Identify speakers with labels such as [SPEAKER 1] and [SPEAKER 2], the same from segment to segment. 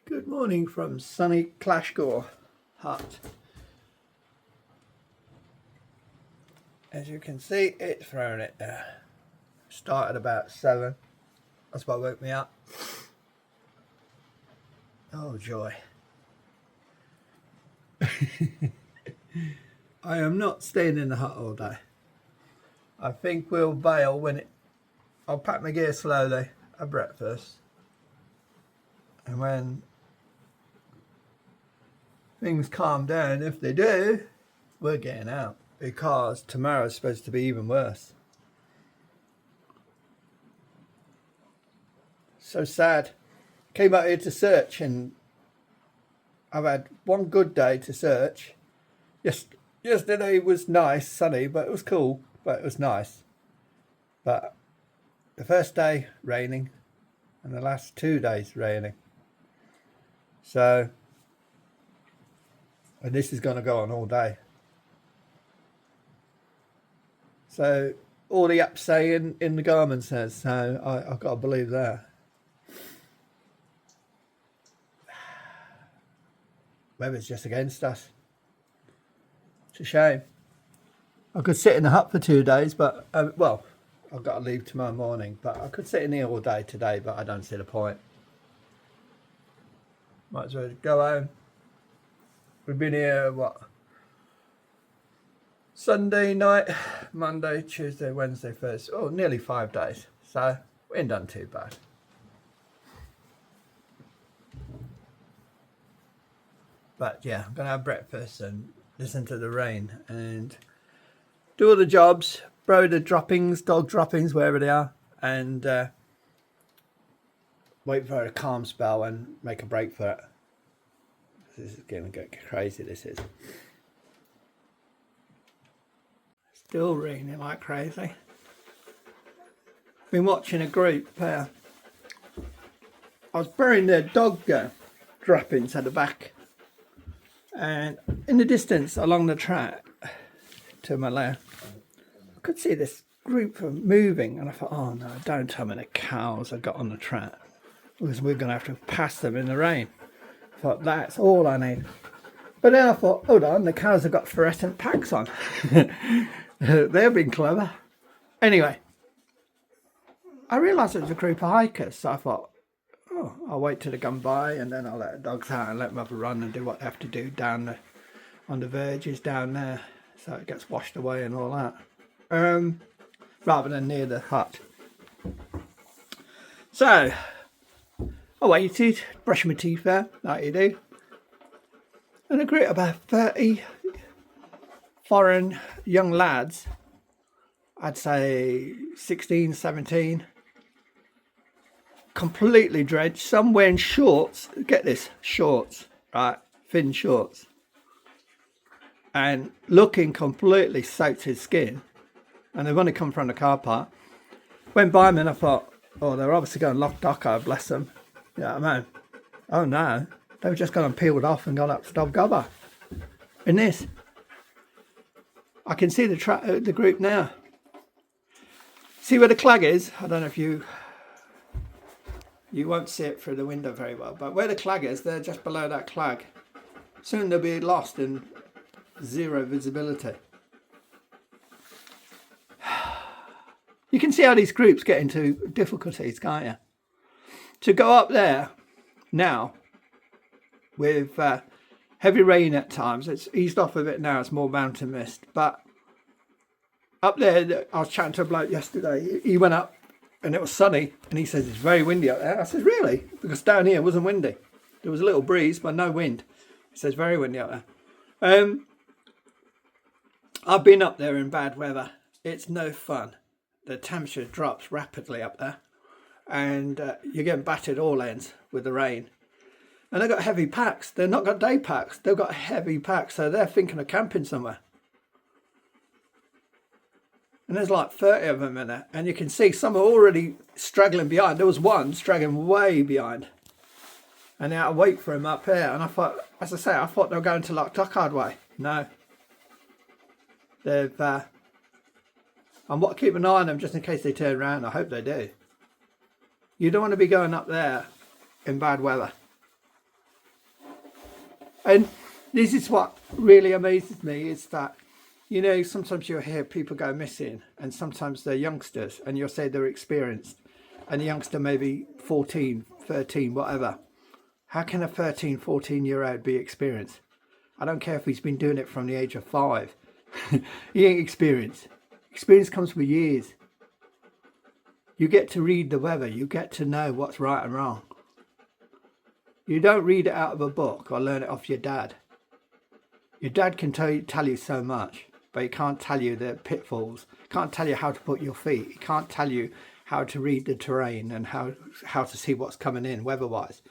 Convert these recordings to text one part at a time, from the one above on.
[SPEAKER 1] Good morning from sunny Clashgour hut. As you can see, it's throwing it there. Started about 7. That's what woke me up. Oh joy. I am not staying in the hut all day. I think we'll bail when I'll pack my gear slowly at breakfast. And when things calm down, if they do, we're getting out, because tomorrow's supposed to be even worse. So sad. Came out here to search and I've had one good day to search. Yesterday was nice, sunny, but it was cool, but it was nice. But the first day raining and the last 2 days raining. So, and this is going to go on all day. So all the apps say in the Garmin says, so I've got to believe that. Weather's just against us. It's a shame. I could sit in the hut for 2 days, but well, I've got to leave tomorrow morning. But I could sit in here all day today, but I don't see the point. Might as well go home. We've been here, what? Sunday night, Monday, Tuesday, Wednesday, Thursday. Oh, nearly 5 days. So we ain't done too bad. But yeah, I'm going to have breakfast and listen to the rain and do all the jobs, borrow the droppings, dog droppings, wherever they are, and wait for a calm spell and make a break for it. This is going to get crazy, this is. Still raining like crazy. Been watching a group. I was burying their dog droppings at the back. And in the distance along the track to my left, I could see this group of moving. And I thought, oh no, don't tell me the cows have got on the track, because we're going to have to pass them in the rain. I thought, that's all I need. But then I thought, hold on, the cows have got fluorescent packs on. They've been clever. Anyway, I realised it was a group of hikers, so I thought, oh, I'll wait till they come by and then I'll let the dogs out and let them have a run and do what they have to do down on the verges down there, so it gets washed away and all that, rather than near the hut. So I waited, brushed my teeth there, like you do, and a group of about 30 foreign young lads, I'd say 16, 17, completely drenched, some wearing shorts, get this, shorts, right, thin shorts, and looking completely soaked his skin, and they've only come from the car park. Went by me and I thought, oh, they're obviously going lock docker, bless them. You know what I mean? Oh no, they've just gone and peeled off and gone up to Dog Gobber. In this, I can see the group now. See where the clag is? I don't know if you won't see it through the window very well, but where the clag is, they're just below that clag. Soon they'll be lost in zero visibility. You can see how these groups get into difficulties, can't you? To go up there now with heavy rain at times, it's eased off a bit now, it's more mountain mist, but up there, I was chatting to a bloke yesterday, he went up and it was sunny, and he says it's very windy up there. I said, really? Because down here it wasn't windy. There was a little breeze, but no wind. He says very windy up there. I've been up there in bad weather. It's no fun. The temperature drops rapidly up there, and you're getting battered all ends with the rain. And they've got heavy packs. They've not got day packs. They've got heavy packs, so they're thinking of camping somewhere. And there's like 30 of them in there. And you can see some are already straggling behind. There was one straggling way behind. And they had to wait for him up here. And I thought, as I say, I thought they were going to like Dockard way. No. They've... I'm keeping an eye on them just in case they turn around. I hope they do. You don't want to be going up there in bad weather. And this is what really amazes me, is that, you know, sometimes you'll hear people go missing, and sometimes they're youngsters, and you'll say they're experienced, and the youngster may be 14, 13, whatever. How can a 13, 14-year-old be experienced? I don't care if he's been doing it from the age of 5. He ain't experienced. Experience comes with years. You get to read the weather. You get to know what's right and wrong. You don't read it out of a book or learn it off your dad. Your dad can tell you so much, but he can't tell you the pitfalls. He can't tell you how to put your feet. He can't tell you how to read the terrain and how to see what's coming in weather-wise.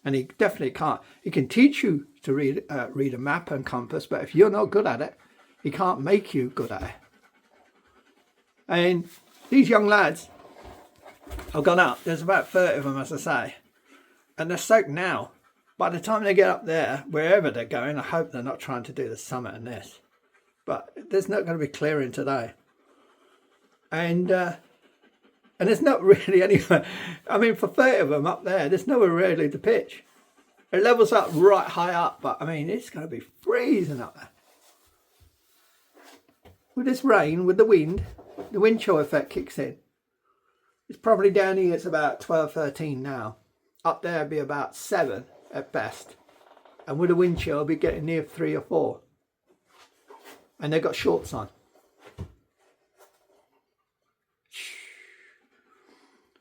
[SPEAKER 1] And he definitely can't. He can teach you to read a map and compass, but if you're not good at it, he can't make you good at it. And these young lads have gone up. There's about 30 of them, as I say. And they're soaked now. By the time they get up there, wherever they're going, I hope they're not trying to do the summit and this. But there's not going to be clearing today. And there's not really anywhere. I mean, for 30 of them up there, there's nowhere really to pitch. It levels up right high up, but I mean, it's going to be freezing up there. With this rain, with the wind chill effect kicks in. It's probably down here, it's about 12, 13 now. Up there it'd be about 7 at best. And with the wind chill, it'll be getting near 3 or 4. And they've got shorts on.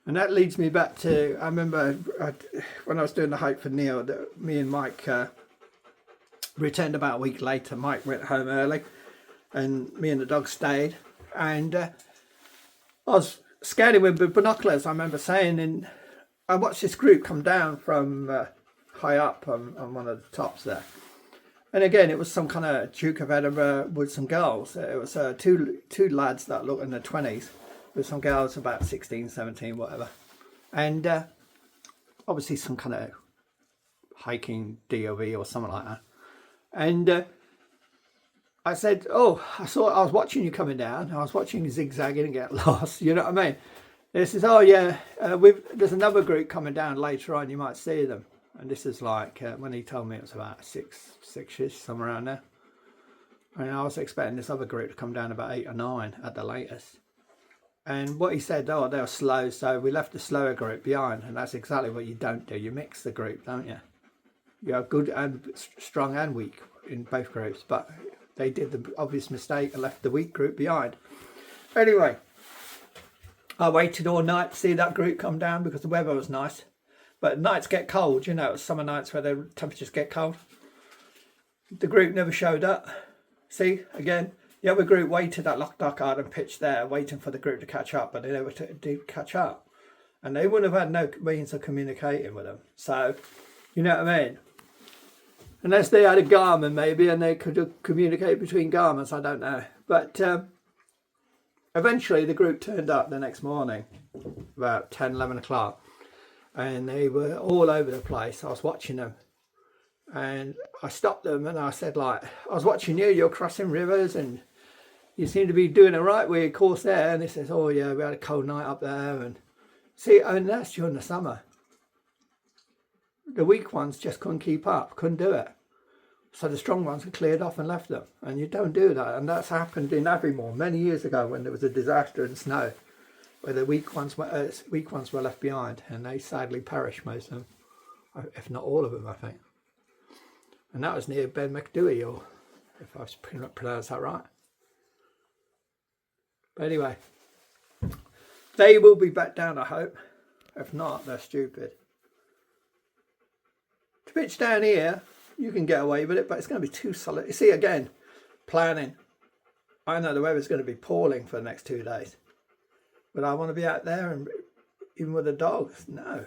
[SPEAKER 1] And that leads me back to, I remember when I was doing the hike for Neil, me and Mike returned about a week later. Mike went home early and me and the dog stayed. And I was scanning with binoculars, I remember saying, and I watched this group come down from high up on one of the tops there. And again, it was some kind of Duke of Edinburgh with some girls. It was two lads that looked in their 20s. With some girls about 16, 17, whatever. And obviously some kind of hiking DOV or something like that. And I said, oh, I was watching you coming down. I was watching you zigzagging and get lost. You know what I mean? They says, oh yeah, there's another group coming down later on. You might see them. And this is like, when he told me it was about six-ish, somewhere around there. And I was expecting this other group to come down about 8 or 9 at the latest. And what he said, oh, they were slow, so we left the slower group behind. And that's exactly what you don't do. You mix the group, don't you? You have good and strong and weak in both groups. But they did the obvious mistake and left the weak group behind. Anyway, I waited all night to see that group come down because the weather was nice. But nights get cold, you know, it's summer nights where the temperatures get cold. The group never showed up. See, again. The other group waited at Loch Dochard and pitched there, waiting for the group to catch up, but they never did catch up. And they wouldn't have had no means of communicating with them. So, you know what I mean? Unless they had a Garmin maybe, and they could communicate between Garmins, I don't know. But eventually the group turned up the next morning, about 10, 11 o'clock. And they were all over the place. I was watching them. And I stopped them and I said, like, I was watching you, you're crossing rivers and you seem to be doing a right weird course there. And he says, oh yeah, we had a cold night up there. And see, and that's during the summer. The weak ones just couldn't keep up, couldn't do it. So the strong ones were cleared off and left them. And you don't do that. And that's happened in Aviemore many years ago when there was a disaster in snow, where the weak ones were left behind and they sadly perished, most of them, if not all of them, I think. And that was near Ben McDewey, or if I've pronounced that right. But anyway, they will be back down, I hope. If not, they're stupid. To pitch down here, you can get away with it, but it's going to be too solid. You see, again, planning. I know the weather's going to be appalling for the next 2 days. But I want to be out there and even with the dogs. No.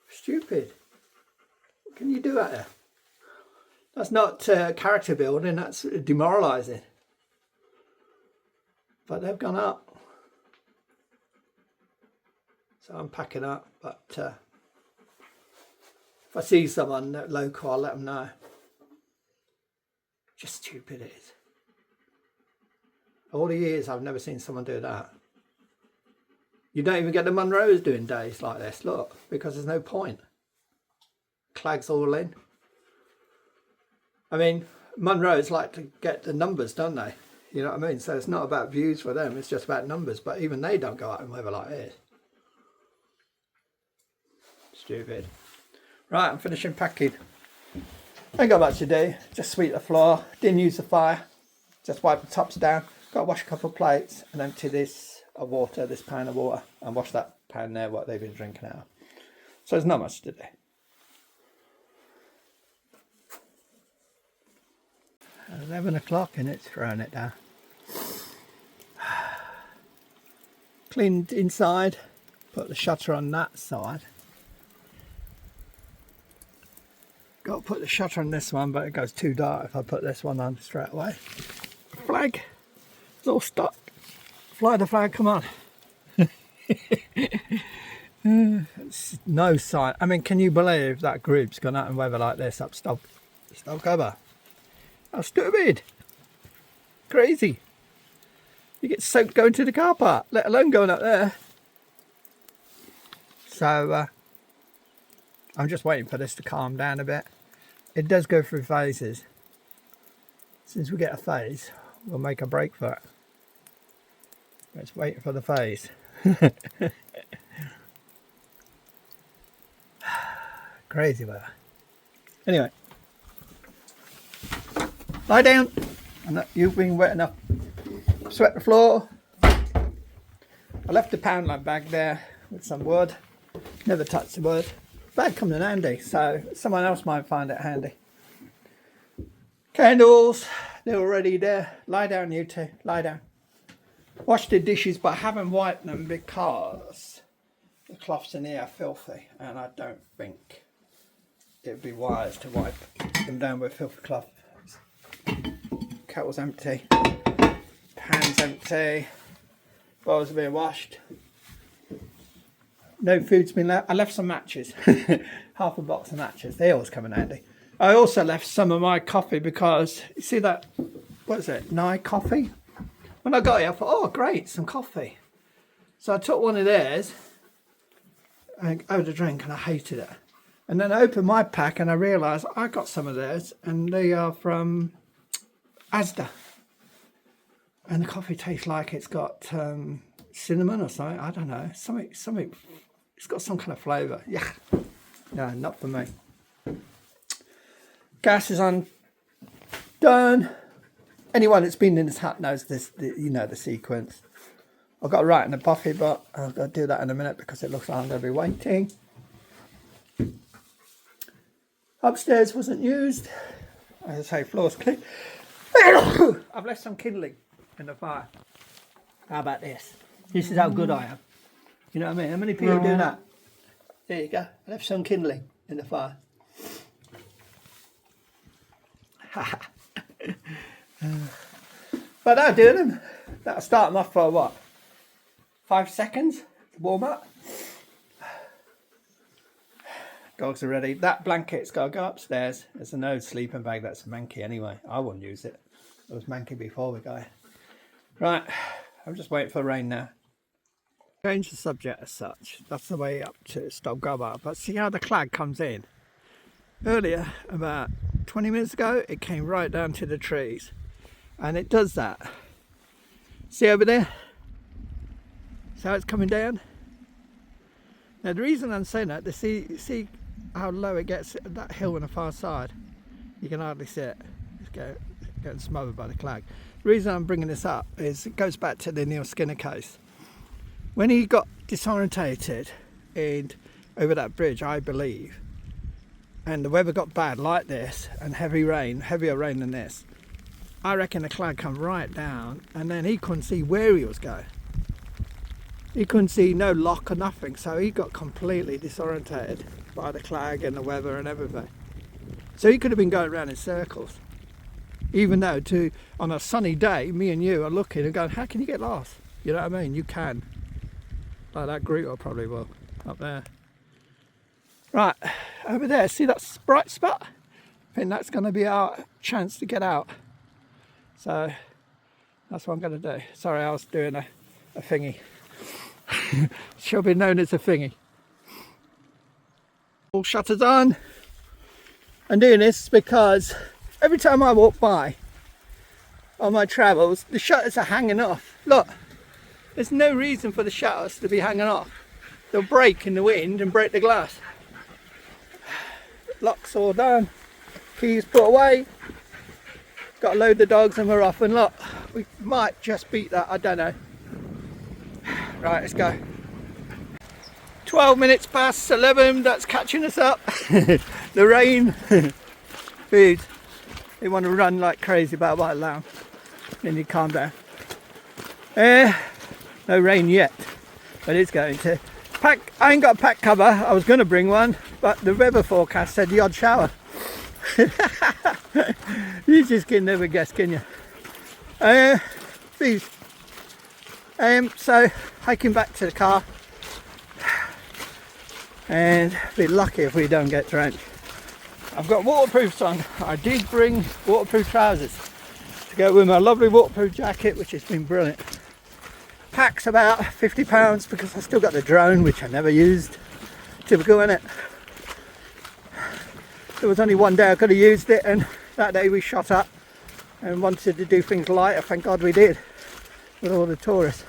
[SPEAKER 1] Stupid. What can you do out there? That's not character building, that's demoralising. But they've gone up. So I'm packing up, but if I see someone local, I'll let them know. Just stupid it is. All the years I've never seen someone do that. You don't even get the Munros doing days like this, look, because there's no point. Clag's all in. I mean, Munros like to get the numbers, don't they? You know what I mean? So it's not about views for them, it's just about numbers. But even they don't go out in weather like this. Stupid. Right, I'm finishing packing. Ain't got much to do. Just sweep the floor. Didn't use the fire. Just wipe the tops down. Got to wash a couple of plates and empty this of water, this pan of water, and wash that pan there, what they've been drinking out of. So there's not much to do. 11 o'clock and it's throwing it down. Cleaned inside, put the shutter on that side. Got to put the shutter on this one, but it goes too dark if I put this one on straight away. Flag, it's all stuck. Fly the flag, come on. No sign. I mean, can you believe that group's gone out in weather like this up stop cover? How stupid. Crazy. You get soaked going to the car park, let alone going up there. So I'm just waiting for this to calm down a bit. It does go through phases. Since we get a phase, we'll make a break for it. Let's wait for the phase. Crazy weather. Anyway, lie down. You've been wet enough. Swept the floor. I left the poundland bag there with some wood. Never touched the wood. Bag comes in handy, so someone else might find it handy. Candles, they're already there. Lie down, you two. Lie down. Wash the dishes, but I haven't wiped them because the cloths in here are filthy, and I don't think it'd be wise to wipe them down with filthy cloth. Kettle's empty. Pan's empty. Bowls have been washed. No food's been left. I left some matches. Half a box of matches. They always come in handy. I also left some of my coffee because, you see that, what is it, Nye coffee? When I got here, I thought, oh great, some coffee. So I took one of theirs and had a drink and I hated it. And then I opened my pack and I realised I got some of theirs and they are from Asda. And the coffee tastes like it's got cinnamon or something. I don't know. Something. It's got some kind of flavour. Yeah. No, not for me. Gas is on. Done. Anyone that's been in this hut knows this. You know the sequence. I've got to write in the buffy, but I'll do that in a minute because it looks like I'm going to be waiting. Upstairs wasn't used. As I say, floor's clean. I've left some kindling in the fire. How about this? This is how good I am. You know what I mean? How many people do that? There you go. I left some kindling in the fire. But that'll do them. That'll start them off for what? 5 seconds to warm up. Dogs are ready. That blanket's got to go upstairs. It's an old sleeping bag that's manky anyway. I wouldn't use it. It was manky before we got here. Right, I'm just waiting for rain now. Change the subject as such. That's the way up to Stobgobar. But see how the clag comes in? Earlier, about 20 minutes ago, it came right down to the trees. And it does that. See over there? See how it's coming down? Now the reason I'm saying that, see how low it gets, that hill on the far side? You can hardly see it. It's getting smothered by the clag. The reason I'm bringing this up is it goes back to the Neil Skinner case. When he got disorientated over that bridge, I believe, and the weather got bad like this and heavier rain than this, I reckon the clag come right down and then he couldn't see where he was going. He couldn't see no lock or nothing, so he got completely disorientated by the clag and the weather and everything. So he could have been going around in circles. Even though on a sunny day, me and you are looking and going, how can you get lost? You know what I mean? You can. Like that group probably will, up there. Right, over there, see that bright spot? I think that's going to be our chance to get out. So, that's what I'm going to do. Sorry, I was doing a thingy. She'll be known as a thingy. All shutters on. I'm doing this because every time I walk by on my travels, the shutters are hanging off. Look, there's no reason for the shutters to be hanging off. They'll break in the wind and break the glass. Locks all done, keys put away. Got to load the dogs and we're off. And look, we might just beat that, I don't know. Right, let's go. 12 minutes past 11, that's catching us up. The rain. Food. They want to run like crazy about a while now. Then you calm down. No rain yet, but it's going to. I ain't got a pack cover. I was going to bring one, but the weather forecast said the odd shower. You just can never guess, can you? Please. So hiking back to the car, and be lucky if we don't get drenched. I've got waterproofs on. I did bring waterproof trousers to go with my lovely waterproof jacket, which has been brilliant. Pack's about £50 because I still got the drone, which I never used. Typical, isn't it? There was only one day I could have used it, and that day we shot up and wanted to do things lighter. Thank God we did, with all the tourists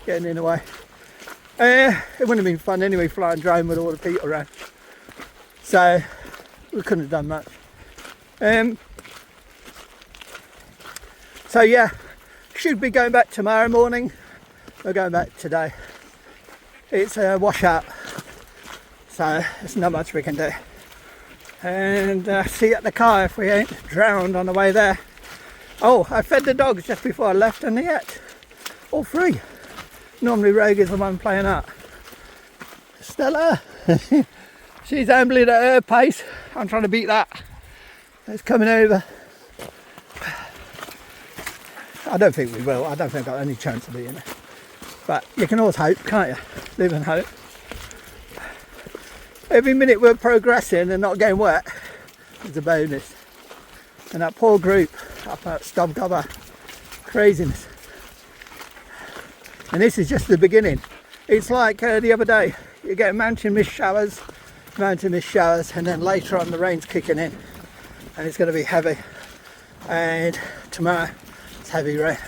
[SPEAKER 1] getting in the way. It wouldn't have been fun anyway, flying drone with all the people around. So we couldn't have done much. So yeah, should be going back tomorrow morning. We're going back today. It's a washout, so there's not much we can do. And see you at the car if we ain't drowned on the way there. Oh, I fed the dogs just before I left and they ate all three. Normally Rogue is the one playing up. Stella, she's ambling at her pace. I'm trying to beat that. It's coming over. I don't think we will. I don't think I've got any chance of beating it. But you can always hope, can't you? Live and hope. Every minute we're progressing and not getting wet is a bonus. And that poor group up at Stubgobber, craziness. And this is just the beginning. It's like the other day, you get mountain mist showers, and then later on the rain's kicking in, and it's going to be heavy. And tomorrow it's heavy rain.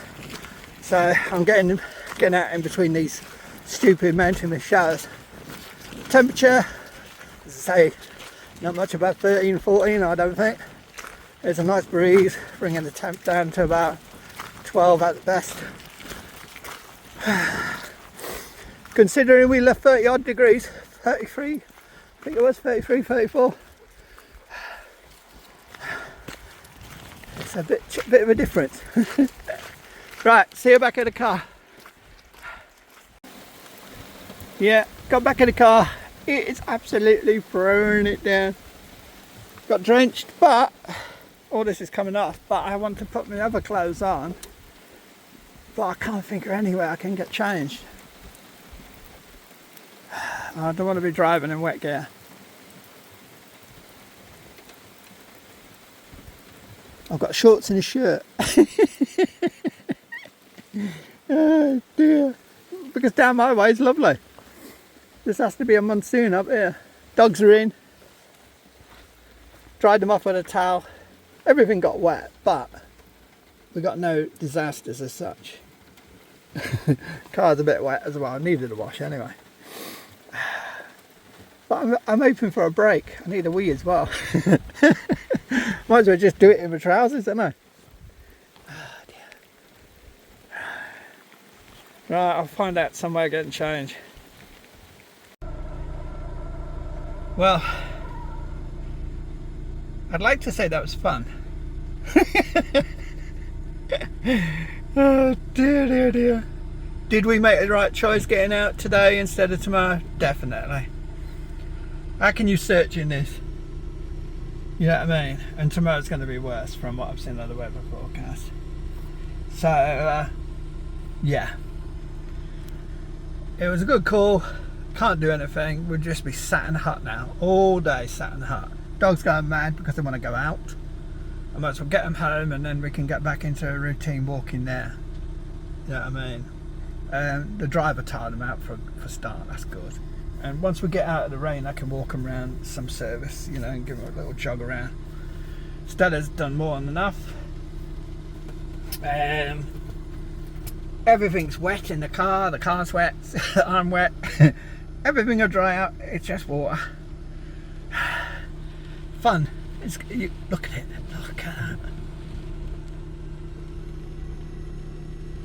[SPEAKER 1] So I'm getting out in between these stupid mountain mist showers. Temperature, as I say, not much above 13, 14, I don't think. There's a nice breeze, bringing the temp down to about 12 at the best. Considering we left 30 odd degrees, 33, I think it was 33, 34. It's a bit of a difference. Right, see you back in the car. Yeah, got back in the car. It is absolutely throwing it down. Got drenched, but all this is coming off. But I want to put my other clothes on, but I can't think of anywhere I can get changed. I don't want to be driving in wet gear. I've got shorts and a shirt. Oh dear. Because down my way is lovely. This has to be a monsoon up here. Dogs are in. Dried them off with a towel. Everything got wet, but we got no disasters as such. Car's a bit wet as well. I needed a wash anyway. But I'm hoping for a break. I need a wee as well. Might as well just do it in my trousers, don't I? Oh dear. Right, I'll find out somewhere getting changed. Well, I'd like to say that was fun. Oh dear, dear, dear. Did we make the right choice getting out today instead of tomorrow? Definitely. How can you search in this? You know what I mean? And tomorrow's going to be worse from what I've seen on the weather forecast. So, yeah. It was a good call. Can't do anything. We'll just be sat in the hut now. All day sat in the hut. Dog's going mad because they want to go out. I might as well get them home and then we can get back into a routine walking there. You know what I mean? The driver tired them out for start. That's good. And once we get out of the rain, I can walk them around some service, you know, and give them a little jog around. Stella's done more than enough. Everything's wet in the car's wet, I'm wet. Everything will dry out, it's just water. Fun. Look at it, look at that.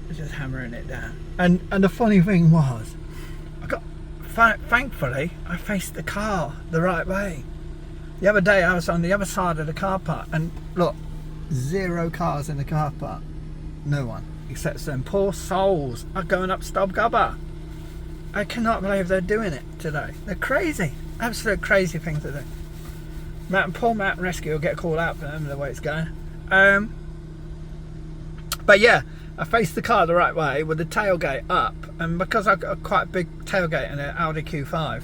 [SPEAKER 1] It's just hammering it down. And the funny thing was, thankfully, I faced the car the right way. The other day I was on the other side of the car park, and look, 0 cars in the car park. No one, except some poor souls are going up Stobgubber. I cannot believe they're doing it today. They're crazy, absolute crazy thing to do. Poor mountain rescue will get called out for them the way it's going. But yeah, I faced the car the right way with the tailgate up, and because I've got a quite big tailgate in an Audi Q5,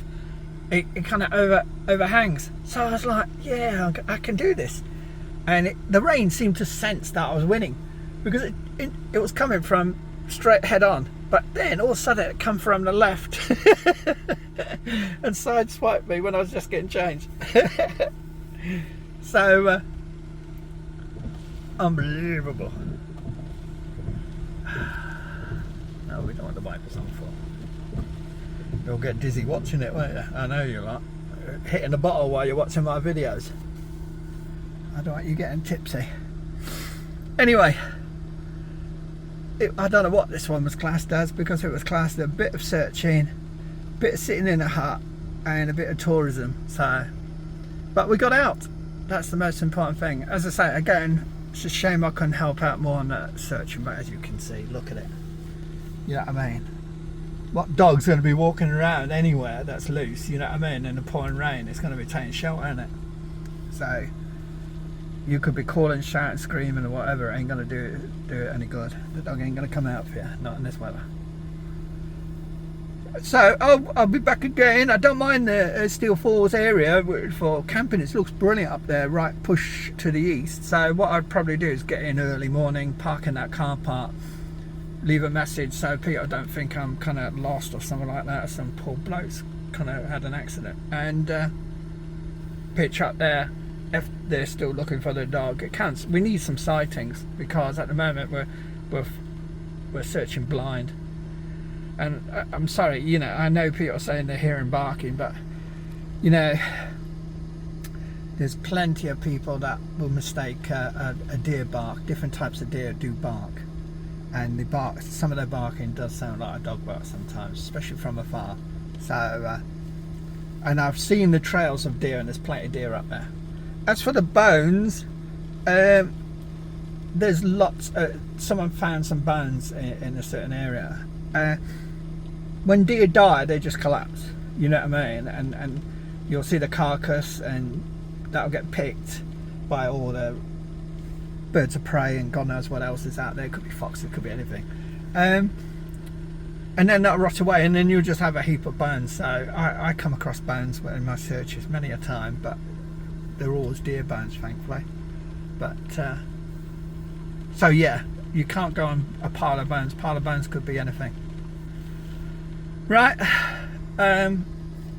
[SPEAKER 1] it kind of overhangs. So I was like, yeah, I can do this. And the rain seemed to sense that I was winning, because it was coming from straight head on, but then all of a sudden it come from the left and sideswiped me when I was just getting changed. So unbelievable. No, we don't want the wipers on for. You'll get dizzy watching it, won't you? I know you are. Hitting a bottle while you're watching my videos. I don't want you getting tipsy. Anyway, I don't know what this one was classed as, because it was classed as a bit of searching, a bit of sitting in a hut, and a bit of tourism. So, but we got out. That's the most important thing. As I say, again, it's a shame I couldn't help out more on that searching, but as you can see, look at it. You know what I mean? What dog's going to be walking around anywhere that's loose, you know what I mean, in the pouring rain? It's going to be taking shelter, isn't it? So you could be calling, shouting, screaming or whatever, it ain't going to do it any good. The dog ain't going to come out for you, not in this weather. So I'll be back again. I don't mind the Steel Falls area for camping. It looks brilliant up there, right push to the east. So what I'd probably do is get in early morning, park in that car park, leave a message so people don't think I'm kind of lost or something like that, or some poor bloke's kind of had an accident, and pitch up there if they're still looking for their dog. It counts. We need some sightings, because at the moment we're searching blind. And I'm sorry, you know, I know people are saying they're hearing barking, but you know, there's plenty of people that will mistake a deer bark. Different types of deer do bark, and the bark, some of their barking does sound like a dog bark sometimes, especially from afar. So and I've seen the trails of deer, and there's plenty of deer up there. As for the bones, there's lots. Someone found some bones in a certain area. When deer die, they just collapse, you know what I mean, and you'll see the carcass, and that'll get picked by all the birds of prey and God knows what else is out there. It could be fox, it could be anything, and then that'll rot away, and then you'll just have a heap of bones. So I come across bones in my searches many a time, but they're always deer bones, thankfully. But so yeah, you can't go on a pile of bones. Pile of bones could be anything. Right, I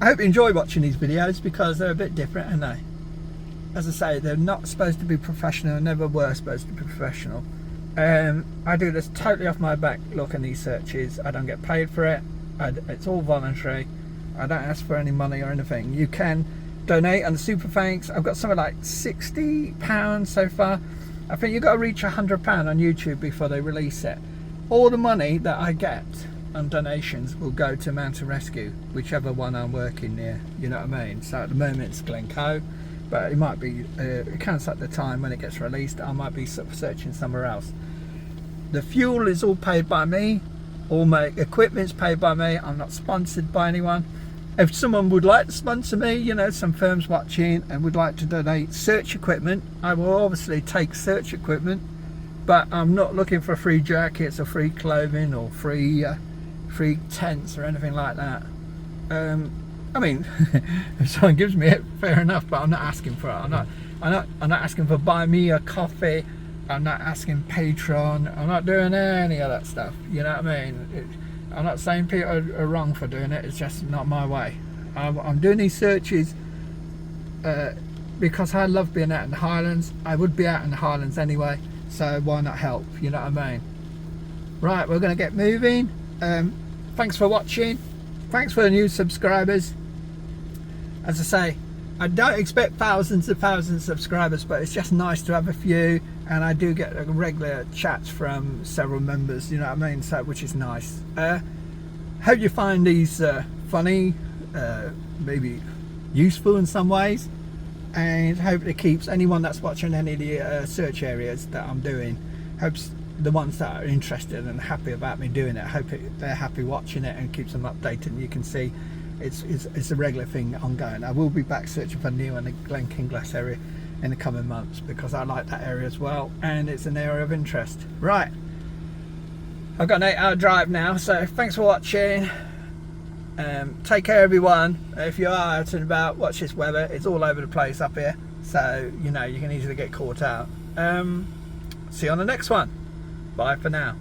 [SPEAKER 1] hope you enjoy watching these videos, because they're a bit different, aren't they? As I say, they're not supposed to be professional, never were supposed to be professional. I do this totally off my back, looking these searches. I don't get paid for it. It's all voluntary. I don't ask for any money or anything. You can donate on the super thanks. I've got something like £60 so far. I think you've got to reach £100 on YouTube before they release it. All the money that I get on donations will go to Mountain Rescue, whichever one I'm working near, you know what I mean. So at the moment it's Glencoe, but it might be, it counts at the time when it gets released. I might be searching somewhere else. The fuel is all paid by me, all my equipment's paid by me. I'm not sponsored by anyone. If someone would like to sponsor me, you know, some firms watching and would like to donate search equipment, I will obviously take search equipment, but I'm not looking for free jackets or free clothing or free tents or anything like that. I mean, if someone gives me it, fair enough, but I'm not asking for it. I'm not asking for buy me a coffee. I'm not asking Patreon. I'm not doing any of that stuff. You know what I mean? I'm not saying people are wrong for doing it. It's just not my way. I'm doing these searches because I love being out in the Highlands. I would be out in the Highlands anyway, so why not help, you know what I mean? Right, we're going to get moving. Thanks for watching. Thanks for the new subscribers. As I say, I don't expect thousands of subscribers, but it's just nice to have a few, and I do get regular chats from several members, you know what I mean, so which is nice. Hope you find these funny, maybe useful in some ways, and hope it keeps anyone that's watching any of the search areas that I'm doing, hopes the ones that are interested and happy about me doing it, they're happy watching it and keeps them updated. You can see it's a regular thing ongoing. I will be back searching for new in the Glen Kinglass area in the coming months, because I like that area as well, and it's an area of interest. Right, I've got an 8-hour drive now, so thanks for watching. Take care everyone. If you are out and about, watch this weather. It's all over the place up here, so you know you can easily get caught out. See you on the next one. Bye for now.